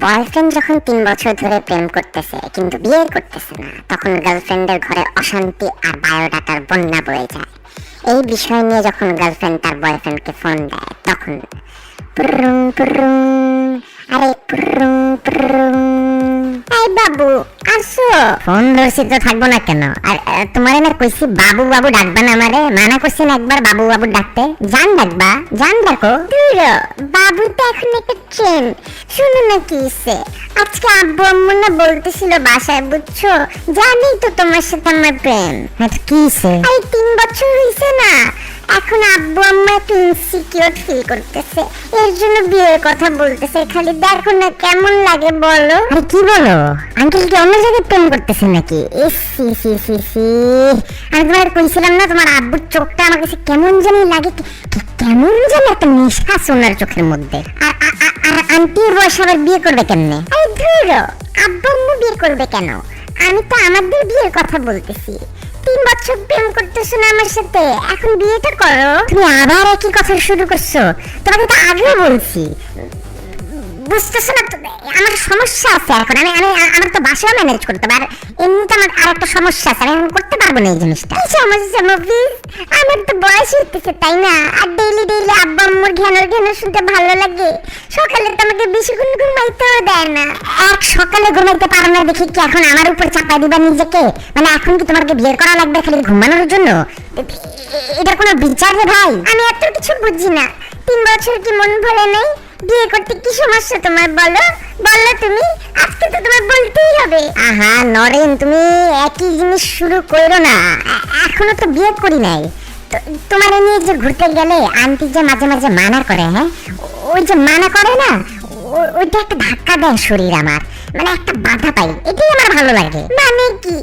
Boyfriend যখন 3 বছর ধরে প্রেম করতেছে কিন্তু বিয়ে করতেছে না, তখন গার্লফ্রেন্ডের ঘরে অশান্তি আর বায়োডাটার বন্যা বয়ে যায়। এই বিষয় নিয়ে যখন গার্লফ্রেন্ড তার বয়ফ্রেন্ডকে ফোন দেয়, তখন পুরুং পুরুং, আরে পুরুং পুরুং, এই বাবু আসো। ফোন ধরছি তো থাকবো না কেন? আর তোমার না কইছি বাবু বাবু ডাকবা না, আমারে মানা করছি না একবার বাবু বাবু ডাকতে। জান ডাকবা, জান ডাকো। দূর বাবু তো এখন একটা ট্রেন। শুনো না কি হইছে, আজকে আব্বু আম্মু না বলতেছিল বাসায়, বুঝছো? জানি তো তোমার সাথে আমার প্রেম। কি হইছে? এই 3 বছর হইছে না, এখন আব্বু আম্মু একটু ইনসিকিউর ফিল করতেছে, এর জন্য বিয়ের কথা বলতেছে। খালি দেখো না কেমন লাগে বলো। আরে কি বলো? আঙ্কেল কি অন্য জায়গায় প্রেম করতেছে নাকি? সি সি সি সি, আমি তোমার কইছিলাম না তোমার আব্বুর চোখটা আমার কাছে কেমন জানি লাগে, কেমন জানি একটা নেশা আছে ওনার চোখের মধ্যে। আর আন্টির বয়স আবার বিয়ে করবে কেমনে? আরে ধুরো, আব্বু আম্মু বিয়ে করবে কেন? আমি তো আমাদের বিয়ের কথা বলতেছি। 3 বছর প্রেম করতেছো না আমার সাথে, এখন বিয়েটা করো। তুমি আবার একই কথা শুরু করছো, তোমাকে তো আগেও বলছি। বুঝতেছো না? আমার সমস্যা আছে এখন, আমি আমার তো বাসাও ম্যানেজ করতে হবে, আর এমনিতে আমার আর একটা সমস্যা আছে, আমি করতে পারবো না এই জিনিসটা। কি সমস্যা মফিজ? আমার তো বয়স হইতেছে তাই না, আর ডেইলি ডেইলি আব্বা আম্মুর ঘ্যানোর ঘ্যানোর শুনতে ভালো লাগে। সকালে তো আমাকে বেশিক্ষণ ঘুমাইতেও দেয় না। এক সকালে ঘুমাইতে পারো না দেখি কি এখন আমার উপর চাপাই দিবা নিজেকে? মানে এখন কি তোমাকে বিয়ে করা লাগবে খালি ঘুমানোর জন্য? এটার কোনো বিচার রে ভাই? আমি এত কিছু বুঝি না। 3 বছর কি মন ভরে নাই? বিয়ে করতে কি সমস্যা তোমার বলো? বলো তুমি, আজকে তো তোমার বলতেই হবে। আহা নরেন, তুমি একই জিনিস শুরু করো না, এখনো তো বিয়ে করি নাই। তোমার নিয়ে যে ঘুরতে গেলে আন্টি যে মাঝে মাঝে মানা করে, হ্যাঁ ওই যে মানা করে না, ওইটা একটা ধাক্কা দেয় শরীর আমার, মানে একটা বাধা পাই, এটাই আমার ভালো লাগে। মানে কি?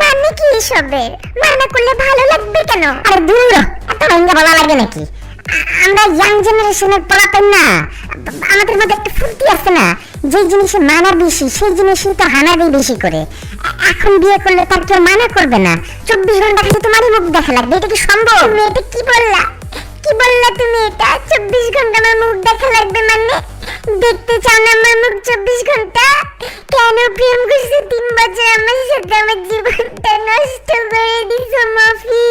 মানে কি এসবের? মানা করলে ভালো লাগবে কেন? আরে দূর, এত ভাঙ্গা বলা লাগে নাকি? আমরা ইয়াং জেনারেশনের পোলাপান না, আমাদের মধ্যে একটা ফুর্তি আছে না, যে জিনিসে মানা বেশি সেই জিনিসই তো হানাবি বেশি করে। এখন বিয়ে করলে তার কেউ মানা করবে না, 24 ঘন্টা খালি তোমারই মুখ দেখা লাগবে। এটা কি সম্ভব? তুমি এটা কি বললা? কি বললা তুমি? এটা 24 ঘন্টা আমার মুখ দেখা লাগবে মানে? দেখতে চাও না আমার মুখ 24 ঘন্টা? কেন প্রেম করছো 3 বছর আমার সাথে, আমার জীবনটা নষ্ট করে দিছো মফি।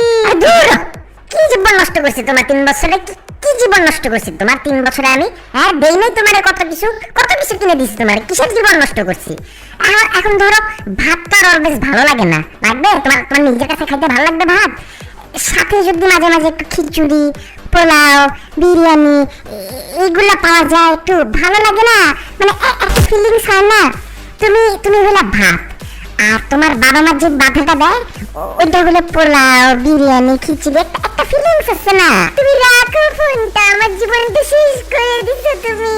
কি জীবন নষ্ট করছি তোমার 3 বছরে? কি জীবন নষ্ট করছি তোমার 3 বছরে আমি? হ্যাঁ দেই নাই তোমার কত কিছু কিনে দিছি তোমার, কিসের জীবন নষ্ট করছি? এখন ধরো ভাত তো আর বেশ ভালো লাগে না, লাগবে তোমার? তোমার নিজের কাছে খাইতে ভালো লাগবে ভাত, সাথে যদি মাঝে মাঝে একটু খিচুড়ি, পোলাও, বিরিয়ানি এইগুলা পাওয়া যায়, একটু ভালো লাগে না? মানে একটা ফিলিংস হয় না? তুমি হলো ভাত, আর তোমার বাবা মা যে বাধাটা দেয় ওইটা হলো পোলাও, বিরিয়ানি, খিচুড়ি, একটা ফিলিংস আছে না? তুমি রাখো ফোনটা, আমার জীবনটা শেষ করে দিছো তুমি।